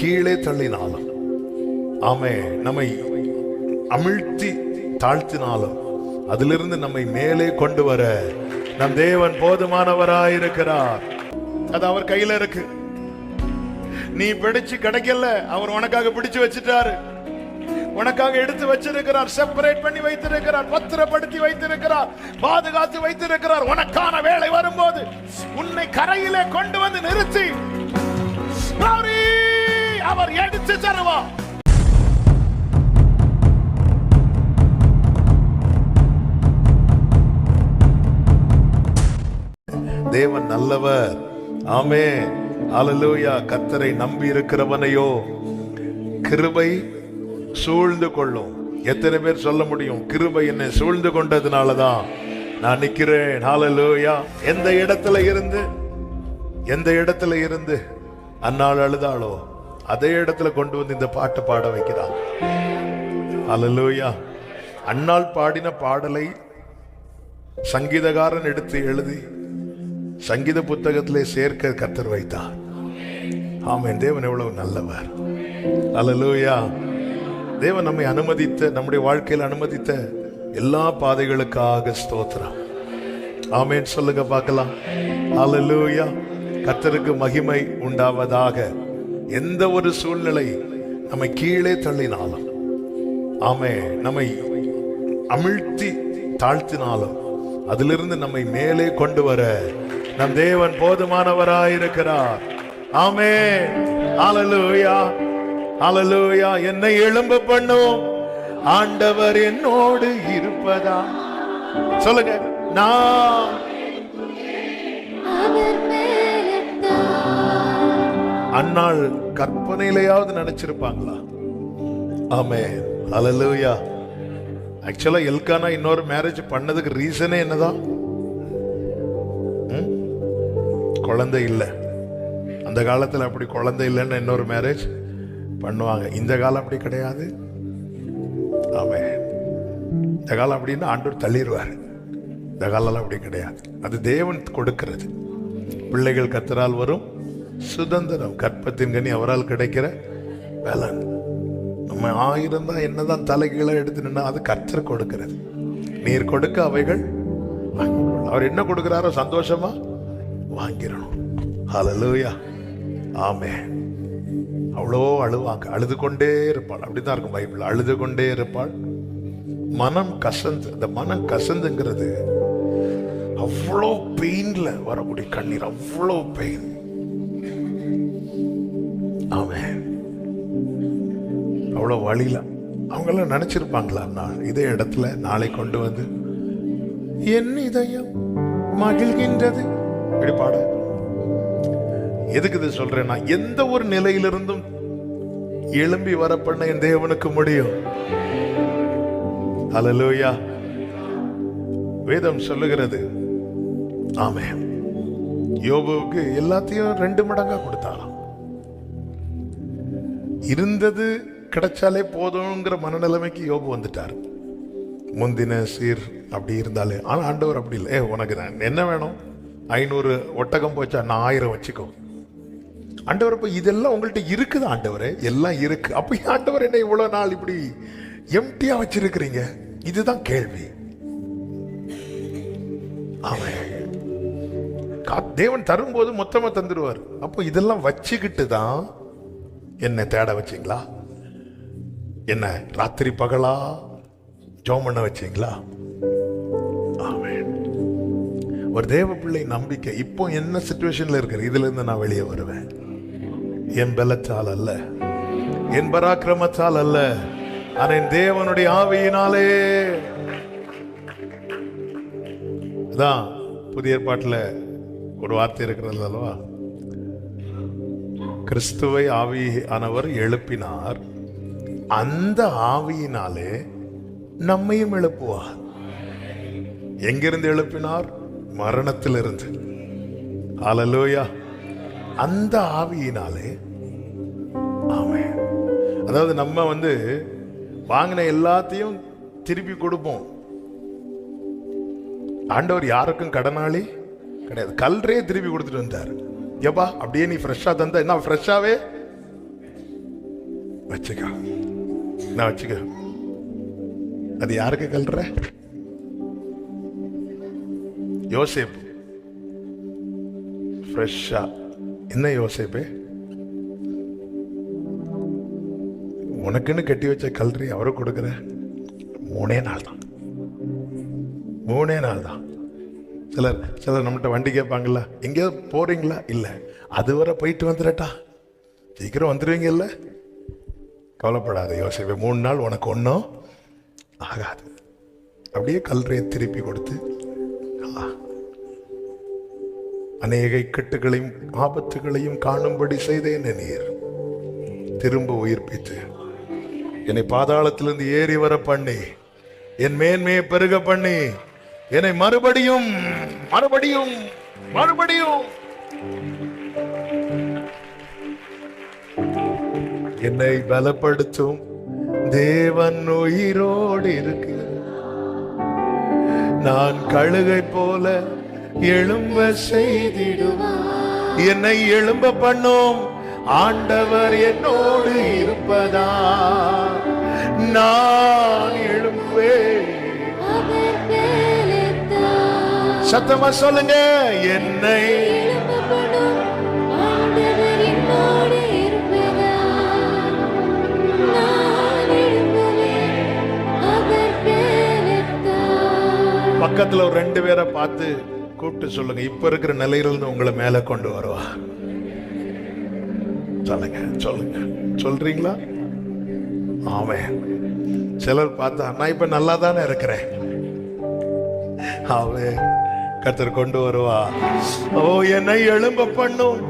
கீழே தள்ளினாலும், ஆமே, நம்மை அமிழ்த்தி தாழ்த்தினாலும் அதிலிருந்து நம்மை மேலே கொண்டு வர நம் தேவன் போதுமானவராயிருக்கிறார். அது அவர் கையில இருக்கு. நீ பிடிச்சு கிடைக்கல, அவர் உனக்காக பிடிச்சு வச்சிட்டாரு. உனக்காக எடுத்து வச்சிருக்கிறார், செப்பரேட் பண்ணி வைத்திருக்கிறார், பத்திரப்படுத்தி வைத்திருக்கிறார், பாதுகாத்து வைத்திருக்கிறார். உனக்கான வேலை வரும்போது உன்னை கரையிலே கொண்டு வந்து நிறுத்தி அவர் எடுத்து தருவார். தேவன் நல்லவர். ஆமென், அல்லேலூயா. கர்த்தரை நம்பி இருக்கிறவனையோ கிருபை சூழ்ந்து கொள்ளும். எத்தனை பேர் சொல்ல முடியும், கிருபை என்னை சூழ்ந்து கொண்டதுனாலதான் நான் நிக்கிறேன்? ஹல்லேலூயா. எந்த இடத்துல இருந்து அன்னாள் அழுதாளோ அதே இடத்துல கொண்டு வந்து இந்த பாட்டை பாட வைக்கிறான். ஹல்லேலூயா. அன்னாள் பாடின பாடலை சங்கீதக்காரன் எடுத்து எழுதி சங்கீத புத்தகத்திலே சேர்க்க கர்த்தர் வைத்தார். ஆமென். தேவன் எவ்வளவு நல்லவர். ஹல்லேலூயா. தேவன் நம்மை அனுமதித்த, நம்முடைய வாழ்க்கையில் அனுமதித்த எல்லா பாதைகளுக்காக ஸ்தோத்திரம். ஆமென் சொல்லுங்க பார்க்கலாம். ஹல்லேலூயா. கர்த்தருக்கு மகிமை உண்டாவதாக. எந்த ஒரு சூழ்நிலை நம்மை கீழே தள்ளினாலும், ஆமே, நம்மை அமிழ்த்தி தாழ்த்தினாலும் அதிலிருந்து நம்மை மேலே கொண்டு வர நம் தேவன் போதுமானவராயிருக்கிறார். ஆமென். ஹல்லேலூயா. ஹல்லேலூயா. என்னை எழும்ப பண்ணும் ஆண்டவர் என்னோடு இருப்பதா? சொல்லுங்க. நான் அன்னாள் கற்பனையிலேயாவது நினைச்சிருப்பாங்களா? ஆமென். ஹல்லேலூயா. ஆக்சுவலா எல்கானா இன்னொரு மேரேஜ் பண்ணதுக்கு ரீசனே என்னதான்? குழந்தை இல்லை. அந்த காலத்துல அப்படி குழந்தை இல்லைன்னு இன்னொரு மேரேஜ் பண்ணுவாங்க. இந்த காலம் அப்படி கிடையாது. ஆமென். இந்த காலம் அப்படின்னா ஆண்டவர் தள்ளிடுவார். இந்த காலம் அப்படி கிடையாது. அது தேவன் கொடுக்கிறது. பிள்ளைகள் கர்த்தரால் வரும் சுதந்திரம், கற்பத்தின் கனி அவரால் கிடைக்கிற பலன். நம்ம 1000 தான் என்னதான் தலைகீழ எடுத்து நின்னா அது கர்த்தர் கொடுக்கிறது. நீர் கொடுக்க அவைகள் அவர் என்ன கொடுக்கிறாரோ சந்தோஷமா வாங்கிடணும். ஹல்லேலூயா. ஆமென். அவ்வளோ அழுவாங்க, அழுது கொண்டே இருப்பாள். அப்படிதான் இருக்கும் பைபிள். அழுது கொண்டே இருப்பாள். மனம் கசந்து, இந்த மனம் கசந்துங்கிறது அவ்வளோ பெயின்ல வரக்கூடிய கண்ணீர், அவ்வளோ பெயின். ஆமென். அவ்வளோ வழியில அவங்கெல்லாம் நினைச்சிருப்பாங்களா, நான் இதே இடத்துல நாளை கொண்டு வந்து என் இதயம் மகிழ்கின்றது இப்படி பாட. எதுக்கு இது சொல்றேன்னா, எந்த ஒரு நிலையிலிருந்தும் எழும்பி வர பண்ண என் தேவனுக்கு முடியும். ஹல்லேலூயா. வேதம் சொல்லுகிறது. ஆமென். யோபுவுக்கு எல்லாத்தையும் 2 மடங்கா கொடுத்தாராம். இருந்தது கிடைச்சாலே போதுங்கிற மனநிலைமைக்கு யோபு வந்துட்டார். முந்தின சீர் அப்படி இருந்தாலே. ஆனா ஆண்டவர் அப்படி இல்லை. உனக்கு என்ன வேணும்? 500 ஒட்டகம் போச்சா, நான் 1000 வச்சுக்கோ. ஆண்டவர் இப்ப இதெல்லாம் உங்கள்கிட்ட இருக்குதா? ஆண்டவரே எல்லாம் இருக்கு. அப்ப ஆண்டவர் என்ன இவ்வளவு நாள் இப்படி எம்டியா வச்சிருக்கிறீங்க? இதுதான் கேள்வி. ஆமென். தேவன் தரும்போது மொத்தமா தந்துடுவார். அப்போ இதெல்லாம் வச்சுக்கிட்டு தான் என்ன தேட வச்சீங்களா? என்ன ராத்திரி பகலா ஜெபம் பண்ண வச்சீங்களா? ஆமென். ஒரு தேவ பிள்ளை நம்பிக்கை. இப்போ என்ன சிச்சுவேஷன்ல இருக்கிற, இதுல இருந்து நான் வெளியே வருவேன். என் பலத்தால் அல்ல, என் பராக்கிரமத்தால் அல்ல, ஆனா என் தேவனுடைய ஆவியினாலே. அதான் புதிய ஏற்பாட்டுல ஒரு வார்த்தை இருக்கிறது அல்லவா? கிறிஸ்துவை ஆவியானவர் எழுப்பினார், அந்த ஆவியினாலே நம்மையும் எழுப்புவார். எங்கிருந்து எழுப்பினார்? மரணத்திலிருந்து. ஹல்லேலூயா. அந்த ஆவியினாலே. ஆமென். அதாவது நம்ம வாங்கின எல்லாத்தையும் திருப்பி கொடுப்போம். ஆண்டவர் யாருக்கும் கடனாளி கிடையாது. கல்றே திருப்பி கொடுத்துட்டு வந்தார். ஏப்பா அப்படியே நீ ஃப்ரெஷ்ஷா தந்த என்ன ஃப்ரெஷ்ஷாவே வச்சுக்க, நான் வச்சுக்க. அது யாருக்கு கல்ற? யோசேப்பு ஃப்ரெஷ்ஷா. என்ன யோசேப்பு, உனக்குன்னு கட்டி வச்ச கல்றி அவரை கொடுக்குற? 3 நாள் தான், 3 நாள் தான். சிலர் நம்மகிட்ட வண்டி கேட்பாங்கல்ல, எங்கேயாவது போறீங்களா? இல்லை, அதுவரை போயிட்டு வந்துடட்டா, சீக்கிரம் வந்துடுவீங்கல்ல. கவலைப்படாத யோசிப்பேன், 3 நாள் உனக்கு ஒன்றும் ஆகாது. அப்படியே கல்றையை திருப்பி கொடுத்து அநேக இக்கட்டுகளையும் ஆபத்துகளையும் காணும்படி செய்தேன். நீர் திரும்ப உயிர்ப்பித்து என்னை பாதாளத்திலிருந்து ஏறி வர பண்ணி என் மேன்மையை பெருக பண்ணி என்னை மறுபடியும் மறுபடியும் மறுபடியும் என்னை பலப்படுத்தும் தேவன் உயிரோடு இருக்கு. நான் கழுகை போல எழும்ப செய்திடுவார். என்னை எழும்ப பண்ணும் ஆண்டவர் என்னோடு இருப்பதா. நான் எழும்புவேன். சத்தமா சொல்லுங்க, என்னை பக்கத்துல ஒரு 2 பேரை பார்த்து கூப்பிட்டு சொல்லுங்க, இப்ப இருக்கிற நிலையிலிருந்து உங்களை மேல கொண்டு வருவா. சொல்லுங்க சொல்லுங்க, சொல்றீங்களா? ஆமென். சிலர் பார்த்தா நான் இப்ப நல்லா தானே இருக்கிறேன், ஆமென், கர்த்தர் கொண்டு வருவா. ஓ, என்னை எழும்ப பண்ணும்.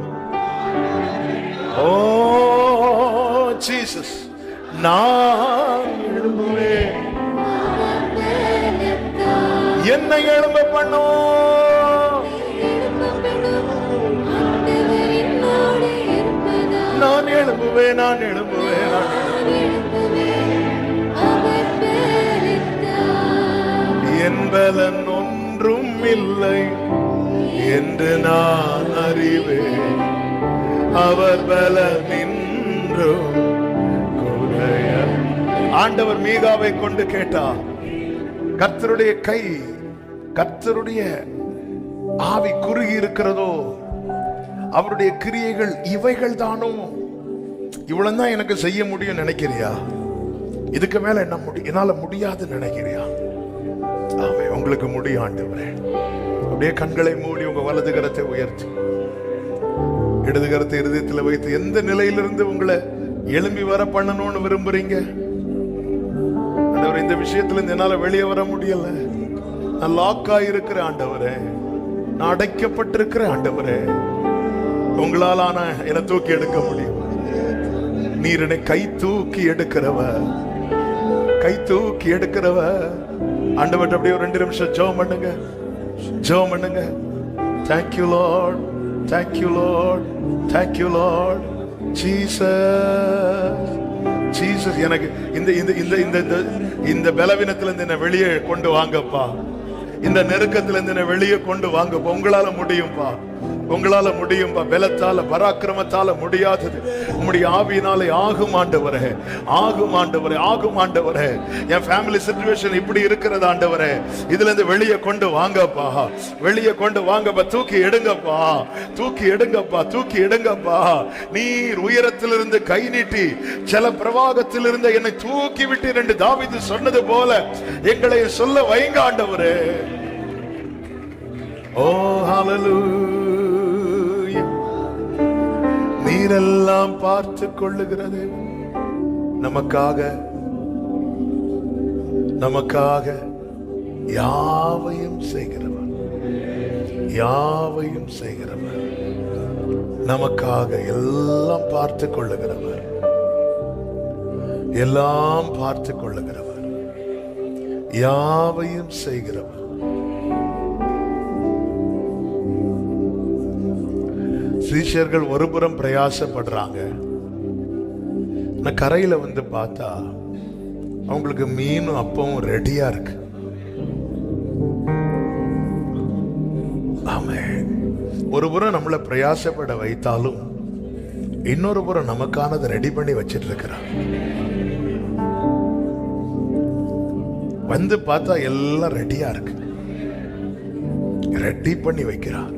ஓ ஜீசஸ், நான் எழும்புவேன். என்னை எழும்ப பண்ணும். நான் எழும்புவேன், நான் எழும்புவேன். என் பலன் ஒன்றும் இல்லை என்று நான் அறிவேன். அவர் பலன் இன்றும் குறைய. ஆண்டவர் மீகாவை கொண்டு கேட்டார், கர்த்தருடைய கை, கர்த்தருடைய ஆவி குறுகி இருக்கிறதோ, அவருடைய கிரியைகள் இவைகள் தானோ? இவ்வளவுதான் எனக்கு செய்ய முடியும் நினைக்கிறியா? இதுக்கு மேல என்ன என்னால முடியாதுன்னு நினைக்கிறியா? ஆமே, உங்களுக்கு முடியும் ஆண்டவரே. அப்படியே கண்களை மூடி உங்க வலது கரத்தை உயர்த்தி இடது கரத்தை இருதயத்தில் வைத்து எந்த நிலையிலிருந்து உங்களை எழும்பி வர பண்ணணும்னு விரும்புறீங்க? ஆண்டவரே, இந்த விஷயத்துல இருந்து என்னால வெளியே வர முடியல, நான் லாக்கா இருக்கிற ஆண்டவரே, நான் அடைக்கப்பட்டிருக்கிற ஆண்டவரே, உங்களாலான என்னை தூக்கி எடுக்க முடியும். நீர் என்னை கை தூக்கி எடுக்கிறவ, கை தூக்கி எடுக்கிறவ. ஆண்டவர்ட்ட அப்படியே ஒரு 2 நிமிஷம் ஜெபம் பண்ணுங்க, ஜெபம் பண்ணுங்க. Thank you Lord, thank you Lord, thank you Lord. Jesus, Jesus, எனக்கு இந்த இந்த இந்த இந்த இந்த பலவீனத்திலிருந்து என்னை வெளியே கொண்டு வாங்கப்பா. இந்த நெருக்கத்திலிருந்து என்னை வெளியே கொண்டு வாங்கப்பா. உங்களால முடியும்பா, உங்களால முடியும்பா. பலத்தால பராக்கிரமத்தால முடியாதது உம்முடைய ஆவியினாலே ஆகும் ஆண்டவரே, ஆகும் ஆண்டவரே, ஆகும் ஆண்டவரே. என் ஃபேமிலி சிச்சுவேஷன் இப்படி இருக்கிறது ஆண்டவரே, இதுல இருந்து வெளியே கொண்டு வாங்கப்பா, வெளியே கொண்டு வாங்கப்பா. தூக்கி எடுங்கப்பா, தூக்கி எடுங்கப்பா, தூக்கி எடுங்கப்பா. நீர் உயரத்திலிருந்து கை நீட்டி ஜல பிரவாகத்திலிருந்து என்னை தூக்கி விட்டு என்று தாவீது சொன்னது போல எங்களை சொல்ல வைங்க ஆண்டவரே. ஓ ஹல்லேலூயா. நீரெல்லாம் பார்த்து கொள்ளுகிறது, நமக்காக நமக்காக யாவையும் செய்கிறவர், யாவையும் செய்கிறவர், நமக்காக எல்லாம் பார்த்து கொள்ளுகிறவர், எல்லாம் பார்த்து கொள்ளுகிறவர், யாவையும் செய்கிறவர். சீஷர்கள் ஒருபுறம் பிரயாசப்படுறாங்க, கரையில வந்து பார்த்தா அவங்களுக்கு மீனும் அப்பவும் ரெடியா இருக்கு. ஆமென். ஒருபுறம் நம்மளை பிரயாசப்பட வைத்தாலும் இன்னொரு புறம் நமக்கானதை ரெடி பண்ணி வச்சிட்டு இருக்கிறார். வந்து பார்த்தா எல்லாம் ரெடியா இருக்கு, ரெடி பண்ணி வைக்கிறார்.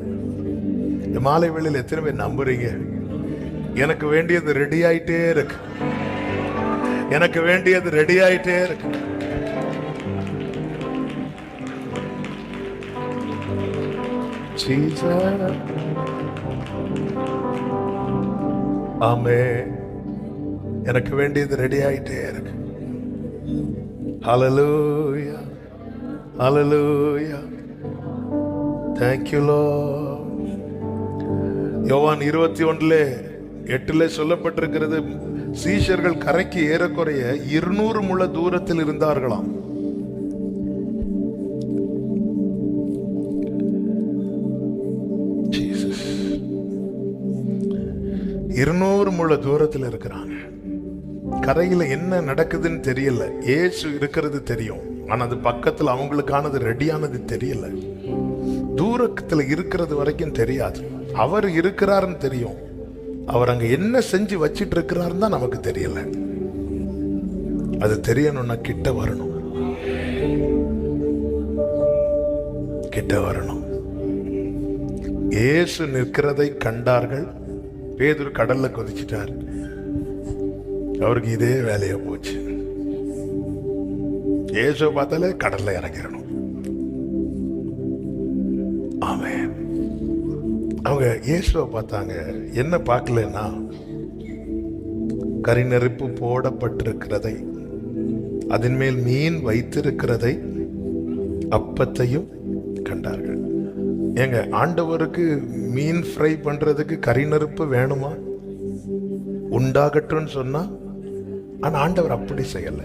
இந்த மாலை வேளையில் எத்தனை பேர் நம்புறீங்க? எனக்கு வேண்டியது ரெடி ஆயிட்டே இருக்கு, எனக்கு வேண்டியது ரெடி ஆயிட்டே இருக்கு. ஆமே, எனக்கு வேண்டியது ரெடி ஆயிட்டே இருக்கு. ஹல்லேலூயா, ஹல்லேலூயா, thank you Lord. யோவான் 21:8 சொல்லப்பட்டிருக்கிறது, சீஷர்கள் கரைக்கு ஏறக்குறைய 200 முழ தூரத்தில் இருந்தார்களாம். ஜீசஸ் 200 முழ தூரத்தில் இருக்கிறாங்க. கரையில என்ன நடக்குதுன்னு தெரியல, ஏசு இருக்கிறது தெரியும், ஆனா அது பக்கத்துல அவங்களுக்கானது ரெடியானது தெரியல. தூரத்துல இருக்கிறது வரைக்கும் தெரியாது, அவர் இருக்கிறாருன்னு தெரியும், அவர் அங்க என்ன செஞ்சு வச்சிட்டு இருக்கிறாருன்னு தான் நமக்கு தெரியல. அது தெரியணும்னா கிட்ட வரணும், கிட்ட வரணும். இயேசு நிற்கிறதை கண்டார்கள். பேதுரு கடல்ல குதிச்சிட்டார், அவருக்கு இதே வேலையா போச்சு. இயேசுவை பார்த்தாலே கடல்ல இறங்கிடணும். ஆமென். அவங்க இயேசுவை பார்த்தாங்க, என்ன பார்க்கலன்னா கரிநெருப்பு போடப்பட்டிருக்கிறதை, அதன் மேல் மீன் வைத்திருக்கிறதை, அப்பத்தையும் கண்டார்கள். ஏங்க, ஆண்டவருக்கு மீன் ஃப்ரை பண்றதுக்கு கரிநெருப்பு வேணுமா? உண்டாகட்டும்னு சொன்னா, ஆனா ஆண்டவர் அப்படி செய்யல.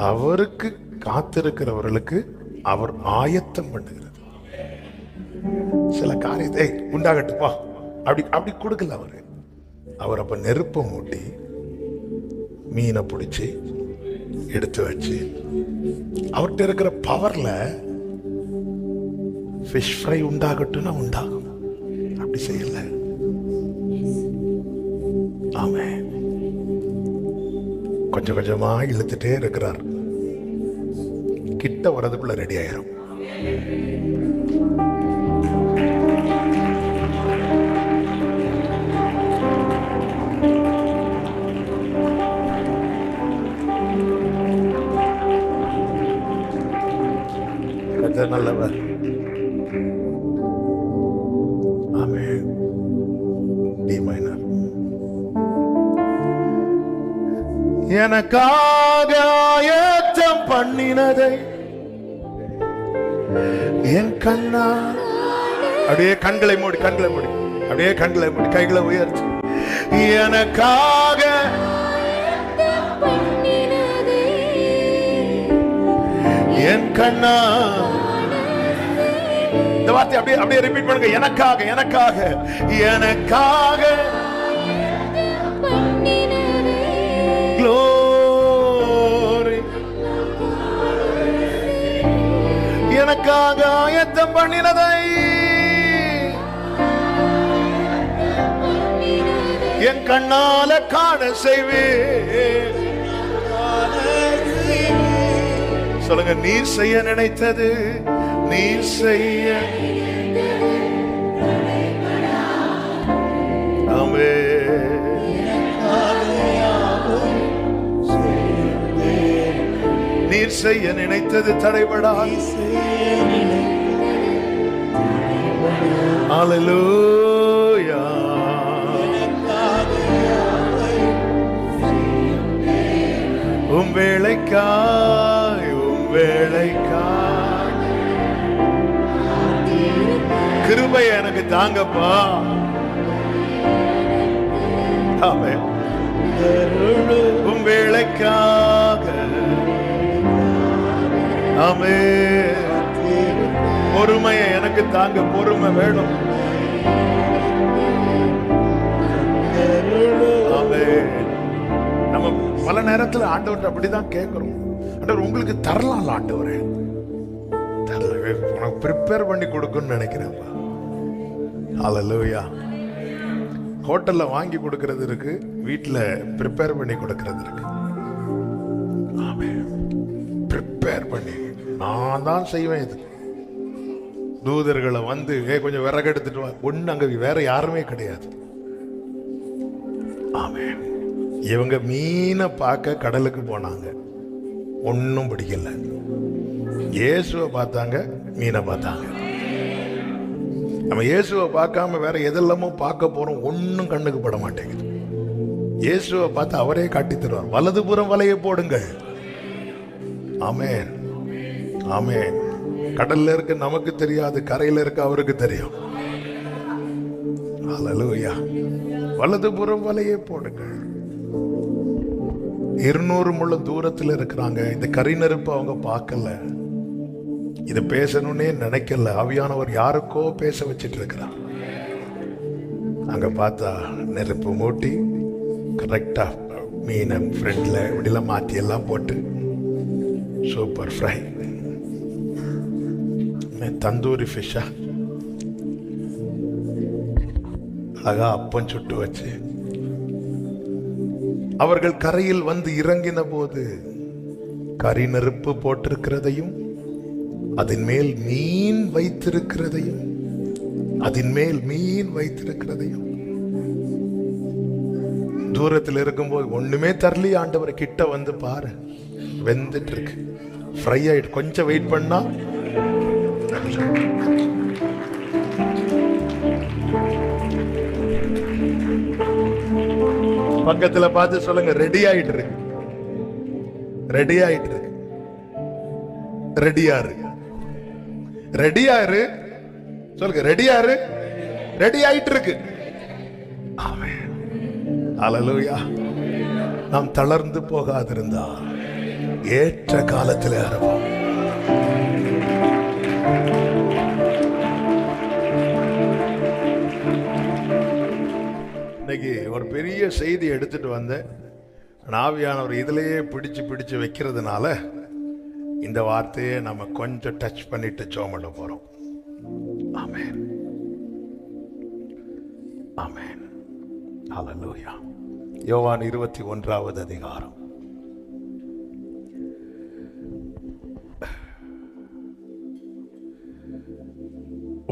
அவருக்கு காத்திருக்கிறவர்களுக்கு அவர் ஆயத்தம் பண்ணுகிறது. சில காரியத்தை உண்டாகட்டுப்பா அப்படி அப்படி கொடுக்கல அவரு. அவர் அப்ப நெருப்பை மூட்டி மீனை பிடிச்சி எடுத்து வச்சு, அவர்கிட்ட இருக்கிற பவர்ல ஃபிஷ் ஃப்ரை உண்டாகட்டும்னா உண்டாகும். அப்படி செய்யல. ஆமென். கொஞ்சம் கொஞ்சமா இழுத்துட்டே இருக்கிறார், கிட்ட வரதுக்குள்ள ரெடி ஆயிரும். நல்லவர். ஆமென். டி மைனர். எனக்காக ஆயத்தம் பண்ணினதை என் கண்ணா, அப்படியே கண்களை மூடி, கண்களை மூடி, அப்படியே கண்களை மூடி, கைகளை உயர்த்தி, எனக்காக என் கண்ணா. இந்த வார்த்தை அப்படியே அப்படியே ரிப்பீட் பண்ணுங்க. எனக்காக, எனக்காக, எனக்காக glory, எனக்காக ஆயத்தம் பண்ணினதை என் கண்ணால காண செய்வேன். சொல்லுங்க, நீர் செய்ய நினைத்தது, நீர் செய்ய. நீர் செய்ய நினைத்தது தடைபடாது. ஹல்லேலூயா. உம் வேளைக்காய், உம் வேளைக்காய் கிருபை எனக்கு தாங்கப்பா. ஆமென். உம் வேளைக்காக. ஆமென். பொறுமையை எனக்கு தாங்க, பொறுமை வேணும். ஆமென். நம்ம பல நேரத்துல ஆண்டவர் அப்படிதான் கேட்கிறோம். ஆண்டவர் உங்களுக்கு தரலாம், ஆண்டவரே தரல, உனக்கு ப்ரிப்பேர் பண்ணி கொடுக்கணும்னு நினைக்கிறேன்ப்பா. ஹல்லேலூயா. ஹோட்டல்ல வாங்கி கொடுக்கறது இருக்கு, வீட்டுல ப்ரிப்பேர் பண்ணி கொடுக்கறது இருக்கு. ப்ரிப்பேர் பண்ணி நான் தான் செய்வேன். இது தூதர்களை வந்து கொஞ்சம் விறகு எடுத்துட்டு வா, ஒண்ணு அங்க வேற யாருமே கிடையாது. ஆமென். இவங்க மீனை பார்க்க கடலுக்கு போனாங்க, ஒன்னும் பிடிக்கல. இயேசுவை பார்த்தாங்க, மீனை பார்த்தாங்க. நம்ம இயேசுவை பார்க்காம வேற எதெல்லாமோ பார்க்க போறோம், ஒன்னும் கண்ணுக்கு பட மாட்டேங்குது. இயேசுவை பார்த்து அவரே காட்டி தருவார். வலதுபுறம் வலையை போடுங்கள். ஆமென், ஆமென். கடல்ல இருக்க நமக்கு தெரியாது, கரையில இருக்க அவருக்கு தெரியும். ஹல்லேலூயா. வலதுபுறம் வலையை போடுங்கள். 200 முழ தூரத்தில் இருக்கிறாங்க. இந்த கரிநெருப்பு அவங்க பார்க்கல, இது பேசணும்னே நினைக்கல. ஆவியானவர் யாருக்கோ பேச வச்சிட்டு இருக்கிறார். அங்க பார்த்தா நெருப்பு மூட்டி கரெக்டா மீனை ஃப்ரெண்ட்ல இப்படிலாம் மாத்தி எல்லாம் போட்டு சூப்பர் ஃப்ரை, தந்தூரி ஃபிஷ்ஷா அழகா அப்பம் சுட்டு வச்சு அவர்கள் கரையில் வந்து இறங்கின போது கரி நெருப்பு போட்டிருக்கிறதையும் அதன் மேல் மீன் வைத்திருக்கிறதையும் தூரத்தில் இருக்கும்போது ஒண்ணுமே தரலி. ஆண்டவர் கிட்ட வந்து பாரு, வெந்துட்டு இருக்கு, ஃப்ரை ஆயிட்டு. கொஞ்சம் வெயிட் பண்ணா பக்கத்துல பார்த்து சொல்லுங்க, ரெடி ஆயிட்டு இருக்கு, ரெடி ஆயிட்டு இருக்கு. ரெடியாரு, ரெடியாரு சொல்லுங்க, ரெடியாரு, ரெடி ஆயிட்டு இருக்கு. ஆமென், ஹல்லேலூயா. நாம் தளர்ந்து போகாதிருந்தா ஏற்ற காலத்தில் அறுப்போம். இன்னைக்கு ஒரு பெரிய செய்தி எடுத்துட்டு வந்தேன். ஆவியானவர் இதிலேயே பிடிச்சு வைக்கிறதுனால இந்த வார்த்தையை நம்ம கொஞ்சம் டச் பண்ணிட்டு ஜெபம் பண்ண போறோம். ஆமென், ஆமென், ஹல்லேலூயா. யோவான் 21வது அதிகாரம்.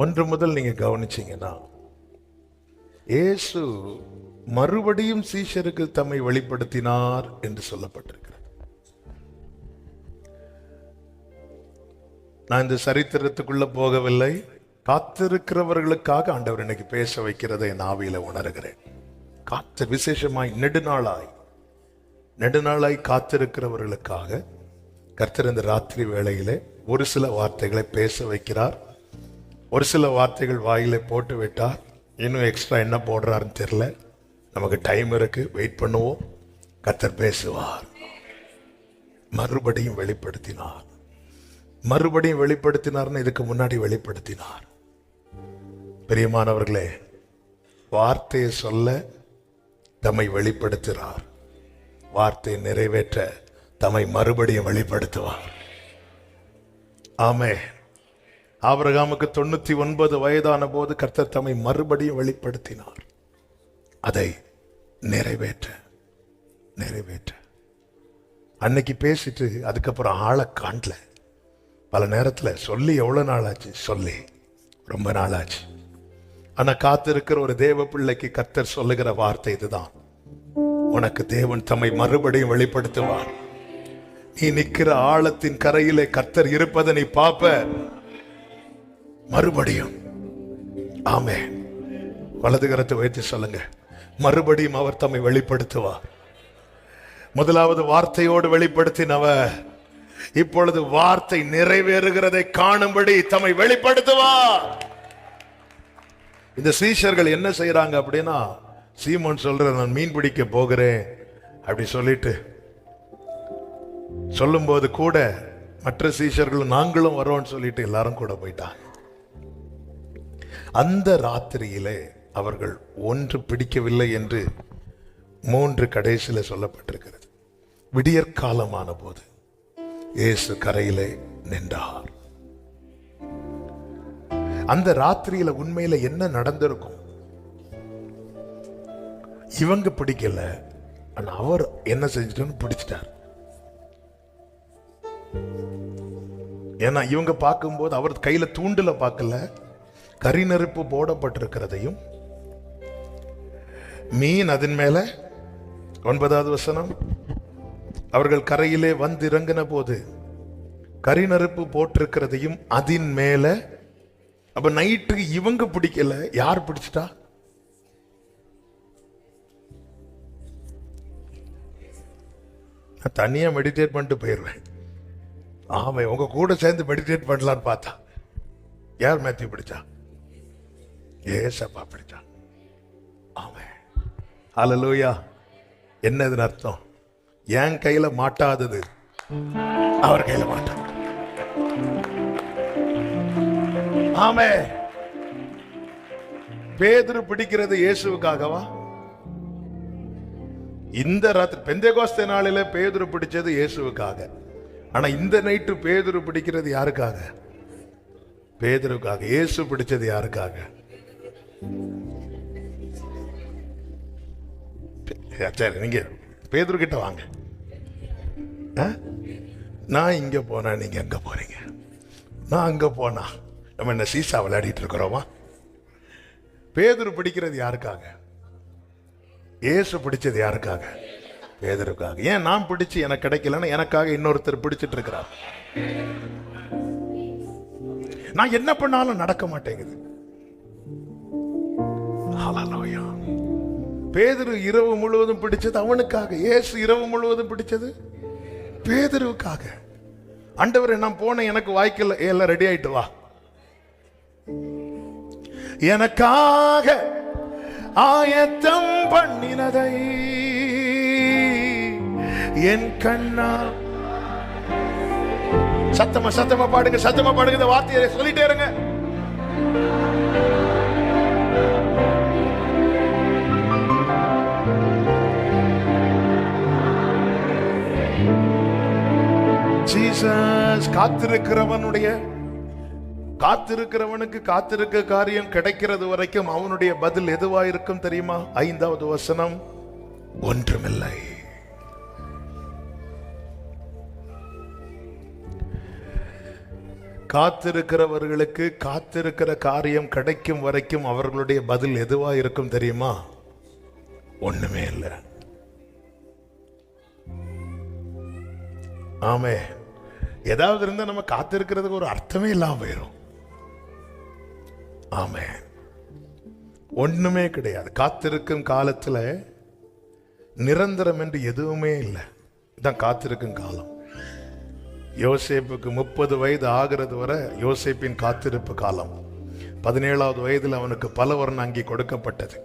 ஒன்று முதல் நீங்க கவனிச்சீங்கன்னா, இயேசு மறுபடியும் சீஷருக்கு தம்மை வெளிப்படுத்தினார் என்று சொல்லப்பட்டிருக்கிறது. நான் இந்த சரித்திரத்துக்குள்ள போகவில்லை. காத்திருக்கிறவர்களுக்காக ஆண்டவர் இன்னைக்கு பேச வைக்கிறதை என் ஆவியில உணர்கிறேன். விசேஷமாய் நெடுநாளாய் காத்திருக்கிறவர்களுக்காக கர்த்தர் இந்த ராத்திரி வேளையிலே ஒரு சில வார்த்தைகளை பேச வைக்கிறார். ஒரு சில வார்த்தைகள் வாயிலே போட்டு விட்டார். இன்னும் எக்ஸ்ட்ரா என்ன போடுறாருன்னு தெரியல. நமக்கு டைம் இருக்கு, வெயிட் பண்ணுவோம். கர்த்தர் பேசுவார். மறுபடியும் வெளிப்படுத்தினார்னு இதுக்கு முன்னாடி வெளிப்படுத்தினார். பிரியமானவர்களே, வார்த்தையை சொல்ல தம்மை வெளிப்படுத்துகிறார். வார்த்தையை நிறைவேற்ற தம்மை மறுபடியும் வெளிப்படுத்துவார். ஆமென். ஆபிரகாமுக்கு 99 வயதான போது கர்த்தர் தம்மை மறுபடியும் வெளிப்படுத்தினார். அதை நிறைவேற்ற அன்னைக்கு பேசிட்டு அதுக்கப்புறம் ஆளை காணல. பல நேரத்தில் சொல்லி எவ்வளவு நாள் ஆச்சு, சொல்லி ரொம்ப நாள் ஆச்சு. ஆனா காத்திருக்கிற ஒரு தேவ பிள்ளைக்கு கர்த்தர் சொல்லுகிற வார்த்தை இதுதான்: உனக்கு தேவன் தம்மை மறுபடியும் வெளிப்படுத்துவார். நீ நிற்கிற ஆழத்தின் கரையிலே கர்த்தர் இருப்பதை நீ பாப்ப. மறுபடியும். ஆமென். வலது கரத்தை வைத்து சொல்லுங்க, மறுபடியும் அவர் தம்மை வெளிப்படுத்துவார். முதலாவது வார்த்தையோடு வெளிப்படுத்தினவர் இப்பொழுது வார்த்தை நிறைவேறுகிறதை காணும்படி தம்மை வெளிப்படுத்துவார். இந்த சீஷர்கள் என்ன செய்யறாங்க அப்படின்னா, சீமோன் சொல்ற நான் மீன் பிடிக்க போகிறேன் அப்படி சொல்லிட்டு சொல்லும் போது கூட மற்ற சீஷர்களும் நாங்களும் வரோம்னு சொல்லிட்டு எல்லாரும் கூட போயிட்டாங்க. அந்த ராத்திரியிலே அவர்கள் ஒன்று பிடிக்கவில்லை என்று 3 கடைசியில சொல்லப்பட்டிருக்கிறது. விடியற்காலமான போது இயேசு கரையிலே நின்றார். அந்த ராத்திரியில உண்மையில என்ன நடந்திருக்கும்? இவங்க பிடிக்கல, ஆனா அவர் என்ன செஞ்சிட்டு பிடிச்சிட்டார். ஏன்னா இவங்க பார்க்கும்போது அவர் கையில தூண்டுல பார்க்கல, கரி நெருப்பு போடப்பட்டிருக்கிறதையும் மீன் அதன் மேல. 9வது வசனம், அவர்கள் கரையிலே வந்து இறங்கின போது கரி நெருப்பு போட்டிருக்கிறதையும் அதன் மேல. அப்ப நைட்டுக்கு இவங்க பிடிக்கல, யார் பிடிச்சிட்டா? நான் தனியா மெடிடேட் பண்ணிட்டு போயிடுவேன். ஆமா, உங்க கூட சேர்ந்து மெடிடேட் பண்ணலான்னு பார்த்தா யார் மேத்யூ பிடிச்சா? ஏசப்பா பிடிச்சா. ஆமா, ஹல்லேலூயா. என்னதுன்னு அர்த்தம்? என் கையில மாட்டாதது அவர் கையில மாட்டா. ஆமே, பேதுரு பிடிக்கிறது இயேசுவுக்காகவா? இந்த ராத்திரி பெந்தேகோஸ்தே நாளில பேதுரு பிடிச்சது இயேசுவுக்காக. ஆனா இந்த நைட்டு பேதுரு பிடிக்கிறது யாருக்காக? பேதுருக்காக. இயேசு பிடிச்சது யாருக்காக? சரி, நீங்க பேதுரு கிட்ட வாங்க. நான் இங்க போனா நீங்க எங்க போறீங்க? நான் அங்க போனா நம்ம என்ன சீசா விளையாடிட்டு இருக்கிறோமா? பேதுரு பிடிக்கிறது யாருக்காக? இயேசு பிடிச்சது யாருக்காக? பேதுருக்காக. ஏன் நான் பிடிச்சு எனக்கு கிடைக்கலன்னு எனக்காக இன்னொருத்தர் பிடிச்சிட்டு இருக்கிறார். நான் என்ன பண்ணாலும் நடக்க மாட்டேங்குது. ஹல்லேலூயா. பேதுரு இரவு முழுவதும் பிடிச்சது அவனுக்காக, இயேசு இரவு முழுவதும் பிடிச்சது பேதுருவுக்காக. ஆண்டவரே, நான் போனேன், எனக்கு வாய்க்கல, எல்லாம் ரெடி ஆயிட்டு வா. எனக்காக ஆயத்தம் பண்ணினதை என் கண்ணா. சத்தமா சத்தமா பாடுங்க, சத்தமா பாடுங்க. இந்த வார்த்தையை சொல்லிட்டே இருங்க. ஜீசஸ் காத்திருக்கிறவனுக்கு காத்திருக்க காரியம் கிடைக்கிறது வரைக்கும் அவனுடைய பதில் எதுவாயிருக்கும் தெரியுமா? 5வது வசனம், ஒன்றுமில்லை. காத்திருக்கிறவர்களுக்கு காத்திருக்கிற காரியம் கிடைக்கும் வரைக்கும் அவர்களுடைய பதில் எதுவாயிருக்கும் தெரியுமா? ஒண்ணுமே இல்லை. ஆமே, ஏதாவது இருந்தா நம்ம காத்திருக்கிறதுக்கு ஒரு அர்த்தமே இல்லாம போயிடும். ஆமே, ஒண்ணுமே கிடையாது. காத்திருக்கும் காலத்துல நிரந்தரம் என்று எதுவுமே இல்லை. இதான் காத்திருக்கும் காலம். யோசேப்புக்கு 30 வயது ஆகிறது வரை யோசேப்பின் காத்திருப்பு காலம். 17வது வயதில் அவனுக்கு பலவர்ண அங்கி கொடுக்கப்பட்டது.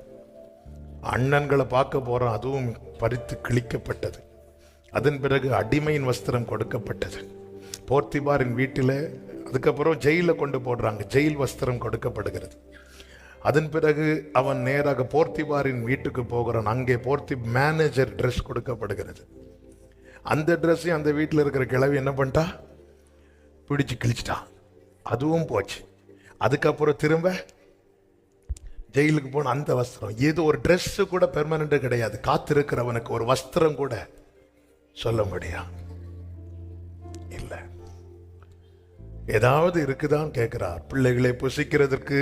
அண்ணன்களை பார்க்க போறான், அதுவும் பறித்து கிழிக்கப்பட்டது. அதன் பிறகு அடிமையின் வஸ்திரம் கொடுக்கப்பட்டது. போர்த்திபாரின் வீட்டில், அதுக்கப்புறம் ஜெயில கொண்டு போடுறாங்க, ஜெயில் வஸ்திரம் கொடுக்கப்படுகிறது. அதன் பிறகு அவன் நேராக போர்த்திபாரின் வீட்டுக்கு போகிறான். அங்கே மேனேஜர் ட்ரெஸ் கொடுக்கப்படுகிறது. அந்த ட்ரெஸ்ஸையும் அந்த வீட்டில் இருக்கிற கிழவி என்ன பண்ணிட்டா? பிடிச்சு கிழிச்சிட்டா. அதுவும் போச்சு. அதுக்கப்புறம் திரும்ப ஜெயிலுக்கு போன அந்த வஸ்திரம், ஏதோ ஒரு ட்ரெஸ் கூட பெர்மனண்ட் கிடையாது. காத்திருக்கிறவனுக்கு ஒரு வஸ்திரம் கூட சொல்ல முடியாது. இல்லை, ஏதாவது இருக்குதான் கேட்கிறார். பிள்ளைகளை புசிக்கிறதுக்கு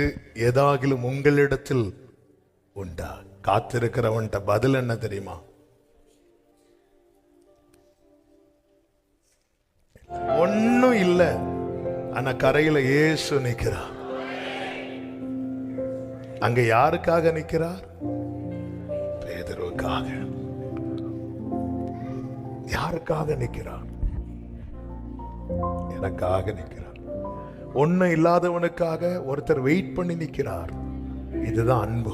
ஏதாகிலும் உங்களிடத்தில் உண்டா? காத்திருக்கிறவன்ட்ட பதில் என்ன தெரியுமா? ஒன்னும் இல்லை. ஆனா கரையில இயேசு நிற்கிறார். அங்க யாருக்காக நிற்கிறார்? பேதுருவுக்காக. யாருக்காக நிற்கிறார்? எனக்காக நிற்கிறார். ஒன்னும் இல்லாதவனுக்காக ஒருத்தர் வெயிட் பண்ணி நிற்கிறார். இதுதான் அன்பு.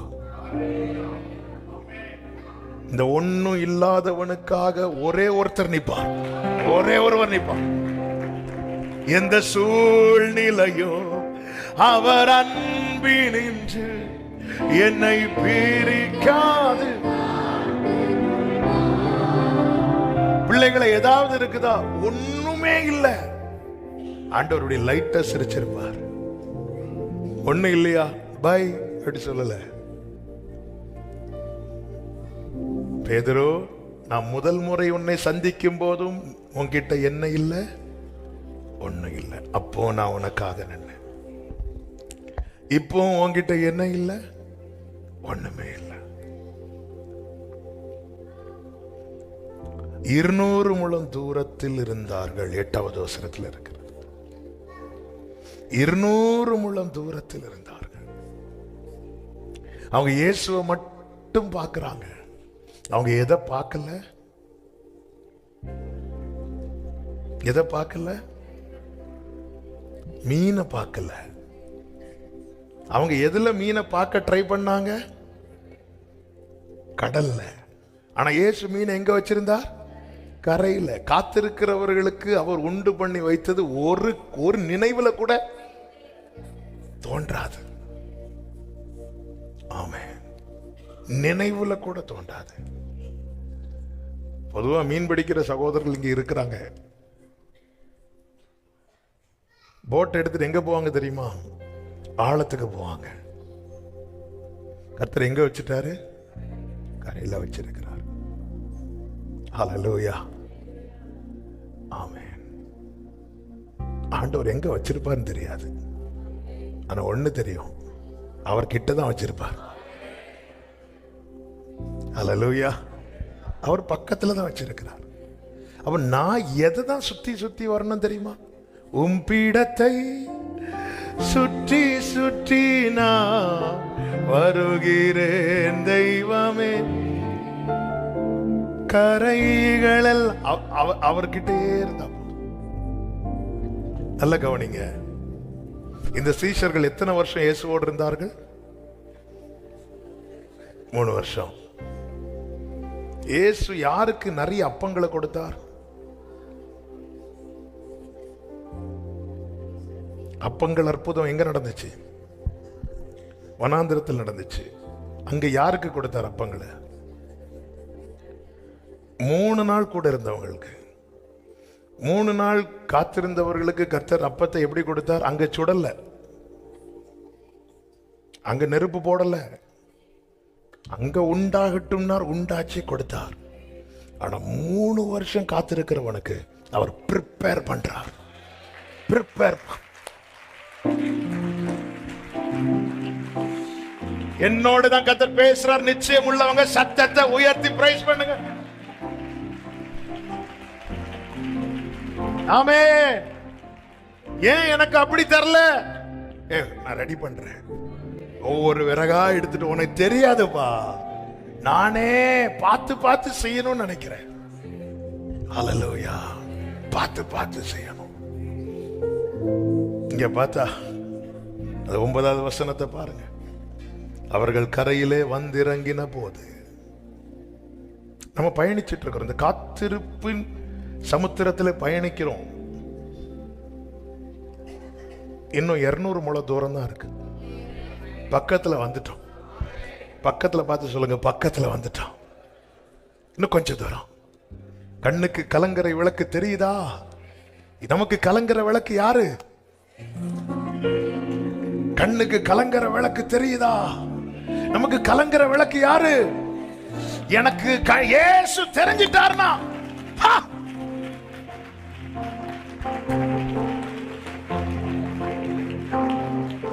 இந்த ஒன்னும் இல்லாதவனுக்காக ஒரே ஒருத்தர் நிற்பார், ஒரே ஒருவர் நிற்பார். எந்த சூழ்நிலையோ அவர் அன்பினின்று என்னை பிரிக்காது. பிள்ளைகளை ஏதாவது இருக்குதா? ஒண்ணுமே இல்லை. ஆண்டவருடைய லைட்டா சிரிச்சிருப்பார். ஒண்ணு இல்லையா? பை அப்படி சொல்லல. பேதுரு, நான் முதல் முறை உன்னை சந்திக்கும் போதும் உன்கிட்ட என்ன இல்லை, ஒன்னும் இல்லை. அப்போ நான் உனக்காக நின்னேன். இப்போ உன்கிட்ட என்ன இல்லை, ஒண்ணுமே இல்லை. 200 முழம் தூரத்தில் இருந்தார்கள். 8வது வசனத்தில் இருக்கிறது. 200 முழம் தூரத்தில் இருந்தார்கள். அவங்க இயேசுவை மட்டும் பார்க்கிறாங்க. அவங்க எதை பார்க்கல, எதை பார்க்கல, மீனை பார்க்கல. அவங்க எதுல மீனை பார்க்க ட்ரை பண்ணாங்க, கடல்ல. ஆனா இயேசு மீன் எங்க வச்சிருந்தார், கரையில. காத்திருக்கிறவர்களுக்கு அவர் உண்டு பண்ணி வைத்தது ஒரு நினைவுல கூட தோன்றாது. ஆமென். நினைவுல கூட தோன்றாது. பொதுவா மீன் பிடிக்கிற சகோதரர்கள் இங்க இருக்கிறாங்க. போட் எடுத்துட்டு எங்க போவாங்க தெரியுமா, ஆழத்துக்கு போவாங்க. கர்த்தர் எங்க வச்சுட்டாரு, கரையில வச்சிருக்கிறார். ஹல்லேலூயா, ஆமென். ஆண்டவர் எங்க வச்சிருப்பாருன்னு தெரியாது, ஆனா ஒண்ணு தெரியும், அவர் கிட்டதான் வச்சிருப்பார். ஹல்லேலூயா, அவர் பக்கத்துல தான் வச்சிருக்கிறார். அப்ப நான் எதை தான் சுத்தி சுத்தி வரணும் தெரியுமா, உம்பீடத்தை சுற்றி சுற்றி நான் வருகிறேன் தெய்வமே. கரைகளில் அவர்கிட்டே இருந்தா. நல்ல கவனிங்க, இந்த சீஷர்கள் எத்தனை வருஷம் இயேசுவோடு இருந்தார்கள், 3 வருஷம். இயேசு யாருக்கு நிறைய அப்பங்களை கொடுத்தார், அப்பங்கள் அற்புதம் எங்க நடந்துச்சு, வனாந்திரத்தில் நடந்துச்சு. அங்க யாருக்கு கொடுத்தார் அப்பங்களை, 3 நாள் கூட இருந்தவங்களுக்கு. 3 நாள் காத்திருந்தவர்களுக்கு கர்த்தர் அப்பத்தை எப்படி கொடுத்தார், அங்க சுடல, அங்க நெருப்பு போடல, அங்க உண்டாகட்டும்னார், உண்டாச்சு கொடுத்தார். ஆனா 3 வருஷம் காத்திருக்கிறவனுக்கு அவர் ப்ரிப்பேர் பண்றார். ப்ரிப்பேர். என்னோட தான் கர்த்தர் பேசுறார். நிச்சயம் உள்ளவங்க சத்தத்தை உயர்த்தி பிரைஸ் பண்ணுங்க. ஆமே. ஏன் எனக்கு அப்படி தரல, நான் ரெடி பண்றேன். ஒவ்வொரு விறகா எடுத்துட்டு, உனக்கு தெரியாதுப்பா, நானே பார்த்து பார்த்து செய்யணும்னு நினைக்கிறேன். ஹல்லேலூயா, பார்த்து பார்த்து செய்யணும். இங்க பார்த்தா அது 9வது வசனத்தை பாருங்க. அவர்கள் கரையிலே வந்திறங்கின போது, நம்ம பயணிச்சுட்டு இருக்கிறோம், இந்த காத்திருப்பின் சமுத்திரத்தில் பயணிக்கிறோம். இன்னும் 200 முழம் தூரம் தான் இருக்கு. பக்கத்துல வந்துட்டோம். பக்கத்துல பார்த்து சொல்லுங்க, பக்கத்துல வந்துட்டோம். இன்னும் கொஞ்சம் தூரம். கண்ணுக்கு கலங்கரை விளக்கு தெரியுதா? நமக்கு கலங்கரை விளக்கு யாரு? கண்ணுக்கு கலங்கரை விளக்கு தெரியுதா? நமக்கு கலங்கரை விளக்கு யாரு? எனக்கு இயேசு தெரிஞ்சிட்டார்னா,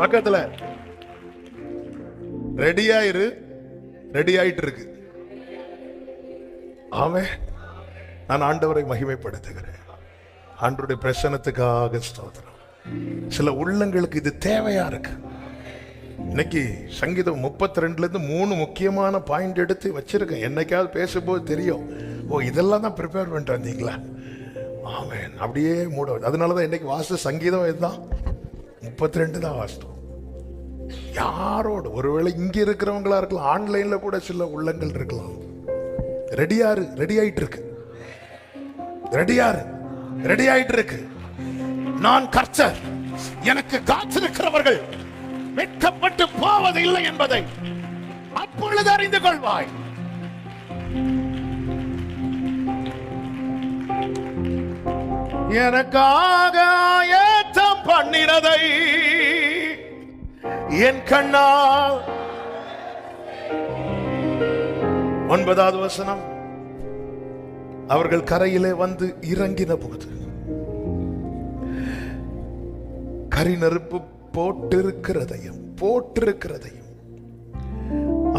பக்கத்துல ரெடியாயிரு, ரெடி ஆயிட்டு இருக்கு. ஆமென். நான் ஆண்டவரை மகிமைப்படுத்துகிறேன். ஆண்டவருடைய பிரசன்னத்துக்காக ஸ்தோத்திரம். சில உள்ளங்களுக்கு இது தேவையா இருக்கு. இன்னைக்கு சங்கீதம் 32ல இருந்து 3 முக்கியமான பாயிண்ட் எடுத்து வச்சிருக்கேன். என்னைக்காவது பேசும்போது தெரியும், ஓ இதெல்லாம் தான் ப்ரிப்பேர் பண்ணிட்டு வந்தீங்களா. ஆமென். அப்படியே மூட. அதனாலதான் இன்னைக்கு வாச சங்கீதம் இதுதான், 32 தான் வாசித்தோம். யாரோடு, ஒருவேளை இங்க இருக்கிறவங்களா இருக்கலாம், ஆன்லைன்ல கூட சில உள்ளங்கள் இருக்கலாம். ரெடியாரு, ரெடி ஆயிட்டு இருக்கு. ரெடியாரு, ரெடி ஆயிட்டு இருக்கு. நான் கர்த்தர், எனக்கு காத்திருக்கிறவர்கள் வெட்கப்பட்டு போவதில்லை என்பதை அப்பொழுது அறிந்து கொள்வாய். எனக்காக ஏத்தம் பண்ணினதை என் கண்ணால் 9வது வசனம், அவர்கள் கரையிலே வந்து இறங்கின போது கரி நெருப்பு போட்டிருக்கிறதையும்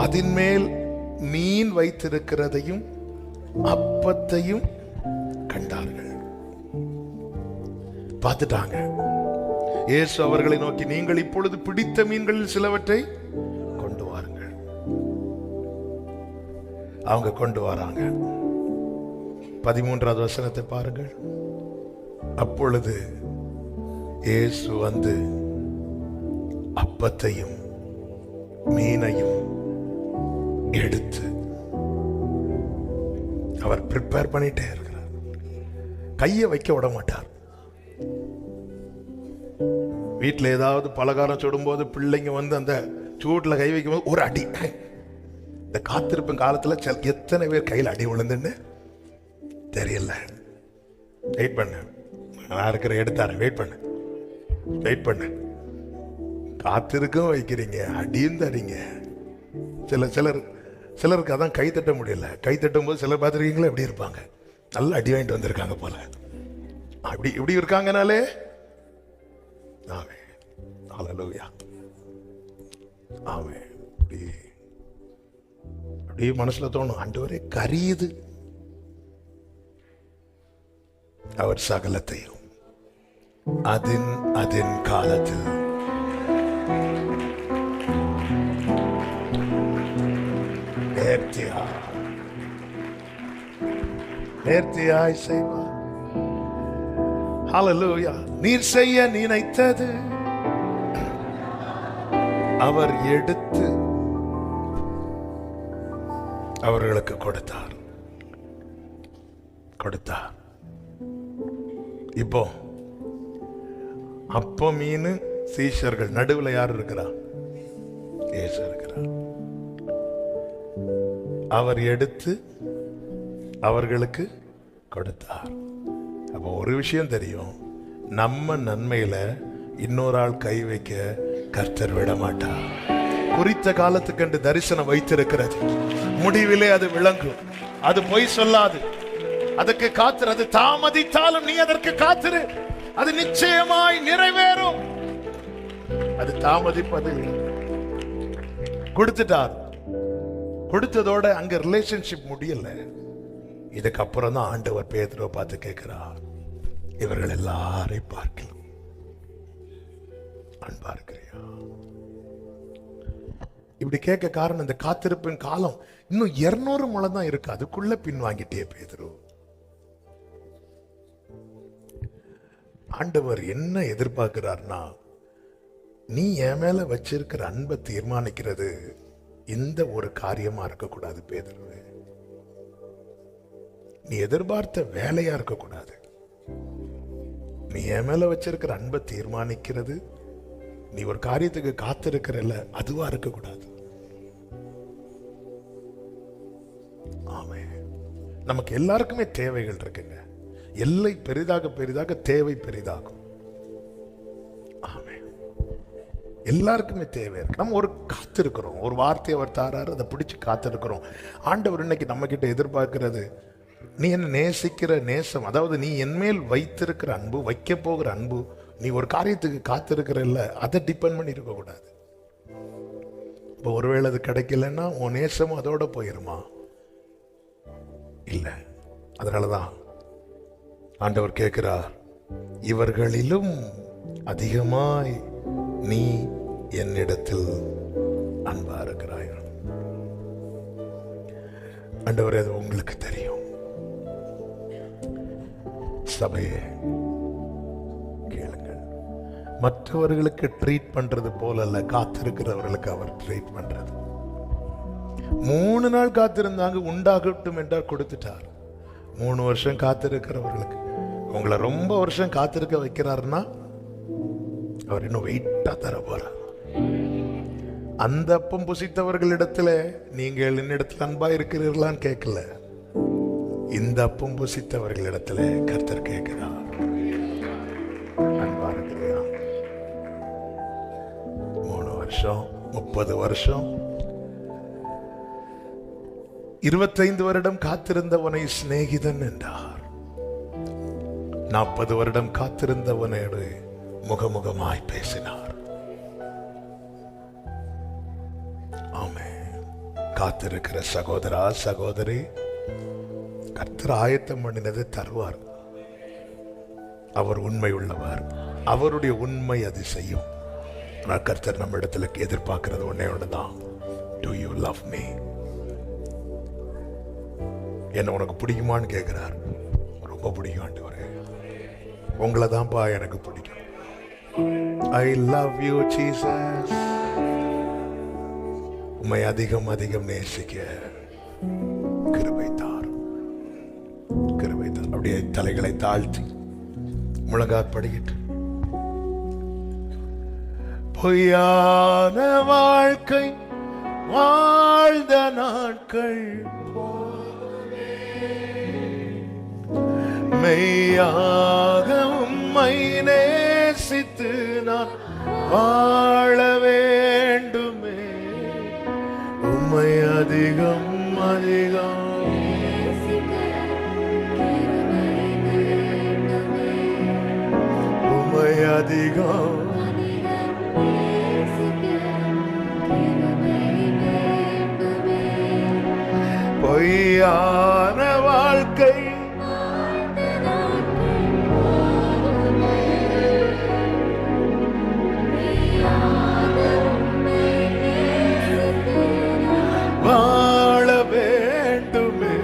அதன் மேல் மீன் வைத்திருக்கிறதையும் அப்பத்தையும் கண்டார்கள். பார்த்துட்டாங்க. இயேசு அவர்களை நோக்கி, நீங்கள் இப்பொழுது பிடித்த மீன்களில் சிலவற்றை கொண்டு வாருங்கள். அவங்க கொண்டு வராங்க. 13வது வசனத்தை பாருங்கள். அப்பொழுது இயேசு வந்து அப்பத்தையும் மீனையும் எடுத்து அவர் ப்ரிப்பேர் பண்ணிட்டே இருக்கிறார். கையை வைக்க விட மாட்டார். வீட்டில் ஏதாவது பலகாரம் சுடும்போது பிள்ளைங்க வந்து அந்த சூட்டில் கை வைக்கும் போது ஒரு அடி. இந்த காத்திருப்பும் காலத்தில் எத்தனை பேர் கையில் அடி விழுந்துன்னு தெரியல. வெயிட் பண்ண, நான் இருக்கிற எடுத்தார. வெயிட் பண்ண காத்திருக்கும் வைக்கிறீங்க, அடியும் தரீங்க. சிலருக்கு அதான் கை தட்ட முடியல. கை தட்டும் போது சிலர் பார்த்துருக்கீங்களா எப்படி இருப்பாங்க, நல்ல அடி வாங்கிட்டு வந்திருக்காங்க போல. அப்படி இப்படி இருக்காங்கனாலே ஆமென், ஹல்லேலூயா, ஆமென். அப்படியே மனசுல தோணும், ஆண்டவரே கரியுது. அவர் சகலத்தையும் அதன் காலத்தில் நேர்த்தியாய் செய்வார். ஹல்லேலூயா. நீர் செய்ய நினைத்தது அவர் எடுத்து அவர்களுக்கு கொடுத்தார். இப்போ அப்போ மீன் சீஷர்கள் நடுவில் யார் இருக்கிறா? இயேசு இருக்கிறார். அவர் எடுத்து அவர்களுக்கு கொடுத்தார். அப்போ ஒரு விஷயம் தெரியும், நம்ம நன்மையில இன்னொரு ஆள் கை வைக்க கர்த்தர் விட மாட்டார். குறித்த காலத்துக்கென்று தரிசனம் வைத்திருக்கிறது. முடிவிலே அது விளங்கும். அது பொய் சொல்லாது. அதற்கு காத்திரு. அது தாமதித்தாலும் நீ அதற்கு காத்திரு. அது நிச்சயமாய் நிறைவேறும். அது தாமதிப்பது. கொடுத்துட்டார். கொடுத்ததோட அங்க ரிலேஷன்ஷிப் முடியல. இதுக்கப்புறம் தான் ஆண்டவர் பேதுருவை பார்த்து கேட்கிறார், இவர்கள் எல்லாரையும் பார்க்கலாம் அன்பா இருக்கிறியா? இப்படி கேட்க காரணம், இந்த காத்திருப்பின் காலம் இன்னும் 200 முழம் தான் இருக்கு. அதுக்குள்ள பின் வாங்கிட்டே பேதுரு. ஆண்டவர் என்ன எதிர்பார்க்கிறார்னா, நீ என் மேல வச்சிருக்கிற அன்பை தீர்மானிக்கிறது இந்த ஒரு காரியமா இருக்கக்கூடாது பேதுருவே. நீ எதிர்பார்த்த வேலையா இருக்கக்கூடாது. நீ என் மேல வச்சிருக்கிற அன்பை தீர்மானிக்கிறது, நீ ஒரு காரியத்துக்கு காத்திருக்கிறல்ல, அதுவா இருக்கக்கூடாது. ஆமென். நமக்கு எல்லாருக்குமே தேவைகள் இருக்குங்க. எல்லை பெரிதாக பெரிதாக தேவை பெரிதாகும். ஆமென். எல்லாருக்குமே தேவை இருக்கு. நம்ம ஒரு காத்திருக்கிறோம். ஒரு வார்த்தையை அவர் தாராரு, அதை பிடிச்சு காத்திருக்கிறோம். ஆண்டவர் இன்னைக்கு நம்ம கிட்ட எதிர்பார்க்கிறது, நீ என்ன நேசிக்கிற நேசம், அதாவது நீ என்மேல் வைத்திருக்கிற அன்பு, வைக்க போகிற அன்பு, நீ ஒரு காரியத்துக்கு காத்திருக்கிறல்ல, அதை டிபெண்ட் பண்ணி இருக்கக்கூடாது. இப்போ ஒருவேளை அது கிடைக்கலன்னா உன் நேசமும் அதோட போயிருமா? இல்லை. அதனாலதான் ஆண்டவர் கேட்கிறார், இவர்களிலும் அதிகமாய் நீ என்னிடத்தில் அன்பா இருக்கிறாய். ஆண்டவர், அது உங்களுக்கு தெரியும். சபையே கேளுங்கள். மற்றவர்களுக்கு ட்ரீட் பண்றது போல அல்ல, காத்திருக்கிறவர்களுக்கு அவர் ட்ரீட் பண்றது. 3 நாள் காத்திருந்தாங்க, உண்டாகட்டும் என்றார், கொடுத்துட்டார். 3 வருஷம் காத்திருக்கிறவர்களுக்கு, உங்களை ரொம்ப வருஷம் காத்திருக்க வைக்கிறாருன்னா அவர் இன்னும் வெயிட்டா தர போறார். அந்த அப்பம் புசித்தவர்களிடத்துல நீங்கள் என்னிடத்தில் அன்பா இருக்கிறீர்களான்னு கேட்கல, இந்த அப்பம் புசித்தவர்களிடத்துல கர்த்தர் கேட்கிறார், அன்பா இருக்கிறியா? 3 வருஷம், 30 வருஷம், 25 வருடம் காத்திருந்தவனை சிநேகிதன் என்றார். 40 வருடம் காத்திருந்தவனோடு முகமுகமாய் பேசினார். ஆமென். காத்திருக்கிற சகோதரா, சகோதரி, கர்த்தர் ஆயத்தம் பண்ணினதை தருவார். அவர் உண்மை உள்ளவர். அவருடைய உண்மை அது செய்யும். கர்த்தர் நம்ம இடத்துல எதிர்பார்க்கிறது ஒன்னே ஒண்ணுதான். Do you love me? என்ன உனக்கு பிடிக்குமான்னு கேட்கிறார். ரொம்ப பிடிக்கும் ஆண்டவரே, உங்களை தான்ப்பா எனக்கு பிடிக்கும். I love you Jesus. உம்மை அதிகம் அதிகம் நேசிக்க கிருபை தார், கிருபை தார். அப்படியே தலைகளை தாழ்த்தி முழங்காற்படிக்கிட்டு, பொய்யான வாழ்க்கை வாழ்ந்த நாட்கள் மெய்யாக உம்மை நேசித்து நான் வாழ வேண்டுமே. உம்மை அதிகம் அதிகம் உம்மை அதிகம் பொய்யான வாழ்க்கை வாழ வேண்டுமே.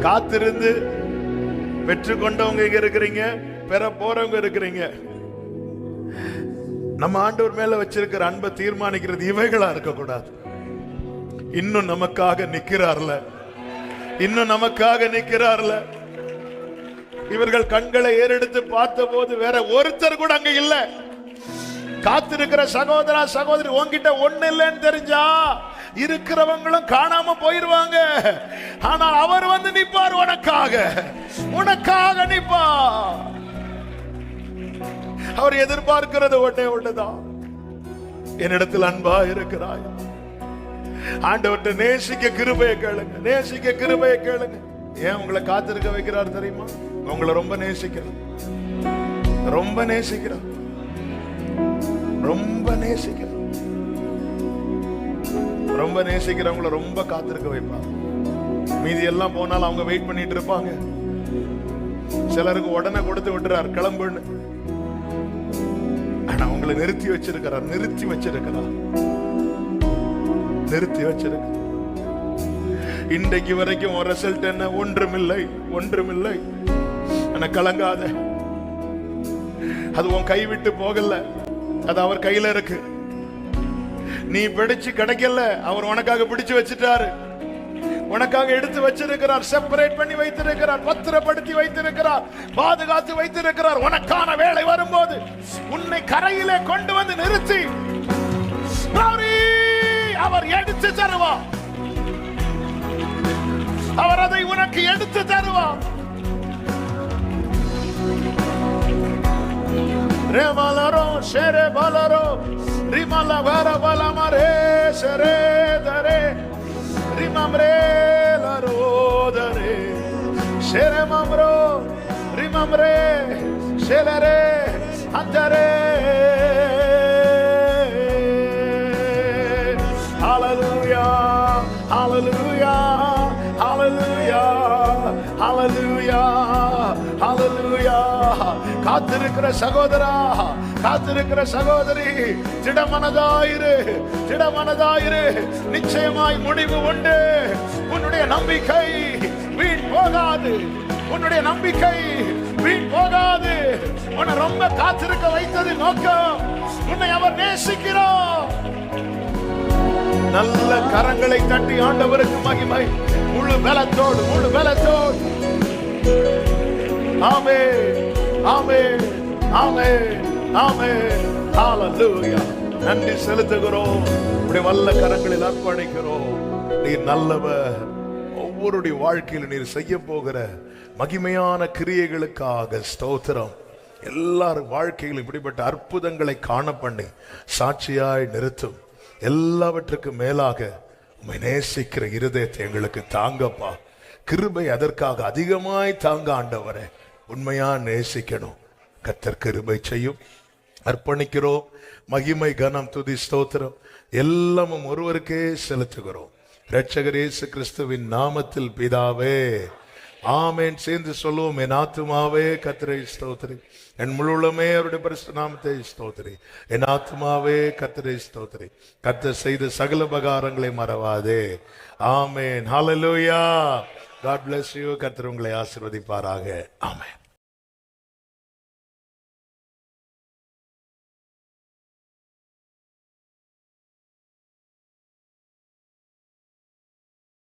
காத்திருந்து பெற்றுக்கொண்டவங்க இங்க இருக்கிறீங்க, பெற போறவங்க இருக்கிறீங்க. நம்ம ஆண்டவர் மேல வச்சிருக்கிற அன்பை தீர்மானிக்கிறது இவைகளா இருக்கக்கூடாது. இன்னும் நமக்காக நிக்கிறார்ல, இன்னும் நமக்காக நிக்கிறார்ல. இவர்கள் கண்களை ஏறெடுத்து பார்த்த போது வேற ஒருத்தர் கூட அங்க இல்ல. காத்திருக்கிற சகோதரா, சகோதரி, உன்கிட்ட ஒண்ணு இல்லைன்னு தெரிஞ்சா இருக்கிறவங்களும் காணாம போயிருவாங்க. ஆனால் அவர் வந்து நிப்பார், உனக்காக, உனக்காக நிப்பார். அவர் எதிர்பார்க்கிறது ஒன்னே ஒண்ணுதான், என்னிடத்தில் அன்பா இருக்கிறாய். ஆண்டவர்கிட்ட நேசிக்க கிருபையை கேளுங்க, நேசிக்க கிருபையை கேளுங்க. ஏன் உங்களை காத்திருக்க வைக்கிறார் தெரியுமா? உங்களை ரொம்ப நேசிக்கிறார், ரொம்ப நேசிக்கிறார், ரொம்ப நேசிக்கிறார். ரொம்ப நேசிக்கிறவங்கள ரொம்ப காத்திருக்க வைப்பாங்க. மீதி எல்லாம் போனாலும் அவங்க வெயிட் பண்ணிட்டு இருப்பாங்க. சிலருக்கு உடனே கொடுத்து விட்டுறார், கிளம்புன்னு. ஆனா அவங்களை நிறுத்தி வச்சிருக்கிறார், நிறுத்தி வச்சிருக்கிறார், நிறுத்தி வச்சிருக்க. இன்றைக்கு வரைக்கும் ஒரு ரிசல்ட் என்ன? ஒன்றுமில்லை, ஒன்றுமில்லை. ஆனா கலங்காத, அது உன் கை விட்டு போகல, அது அவர் கையில இருக்கு. நீ பிடிச்சு கிடைக்கல, அவர் உனக்காக பிடிச்சு வச்சிட்டாரு, உனக்காக எடுத்து வச்சிருக்கிறார், செப்பரேட் பண்ணி வைத்திருக்கிறார், பத்திரப்படுத்தி வைத்திருக்கிறார், பாதுகாத்து வைத்திருக்கிறார். உனக்கான வேலை வரும்போது உன்னை கரையிலே கொண்டு வந்து நிறுத்தி அவர் எடுத்து தருவார். அவர் அதை உனக்கு எடுத்து தருவார். Remalaro, shere balaro, rimala vara balamare, shere dare, rimamre laro dare, shere mamro, rimamre, shere andare. Hallelujah, hallelujah, hallelujah, hallelujah, hallelujah. காத்திருக்கிற சகோதரா, காத்திருக்கிற சகோதரி, திடமனதாயிரு, திடமனதாயிரு. நிச்சயமாய் முடிவு உண்டு. உன்னுடைய நம்பிக்கை வீண் போகாது, உன்னுடைய நம்பிக்கை வீண் போகாது. உன்னை ரொம்ப காத்திருக்க வைத்தது நோக்கம். உன்னை அவர் நேசிக்கிறார். நல்ல கரங்களை தட்டி ஆண்டவருக்கு மகிமை. முழு பலத்தோடு, முழு பலத்தோடு. ஆமென், ஆமென், ஆமென், ஆமென். ஹalleluya. நன்றி செலுத்துகிறோம். உம்முடைய வல்ல கரங்களில் அர்ப்பணிக்கிறோம். நீர் நல்லவர். ஒவ்வொருடைய வாழ்க்கையில் நீர் செய்ய போகிற மகிமையான கிரியைகளுக்காக ஸ்தோத்திரம். எல்லாரும் வாழ்க்கையில் இப்படிப்பட்ட அற்புதங்களை காண பண்ணி சாட்சியாய் நிறுத்தும். எல்லாவற்றுக்கும் மேலாக உம்மை நேசிக்கிற இருதயத்தை எங்களுக்கு தாங்கப்பா. கிருபை அதற்காக அதிகமாய் தாங்க ஆண்டவரே. உண்மையா நேசிக்கணும். கர்த்தர் கிருபை செய்யும். அர்ப்பணிக்கிறோம். மகிமை கனம் துதி ஸ்தோத்திரம் எல்லாமும் ஒருவருக்கே செலுத்துகிறோம். இரட்சகர் இயேசு கிறிஸ்துவின் நாமத்தில் பிதாவே, ஆமென். சேர்ந்து சொல்லுவோம். என் ஆத்துமாவே கர்த்தரை ஸ்தோத்திரி, என் முழுமே அவருடைய பரிசுத்த நாமத்தை ஸ்தோத்திரி. என் ஆத்துமாவே கர்த்தரை ஸ்தோத்திரி, கர்த்தர் செய்த சகல உபகாரங்களை மறவாதே. ஆமென். ஹல்லேலூயா. God bless you. கர்த்தர் உங்களை ஆசீர்வதிப்பாராக. ஆமென்.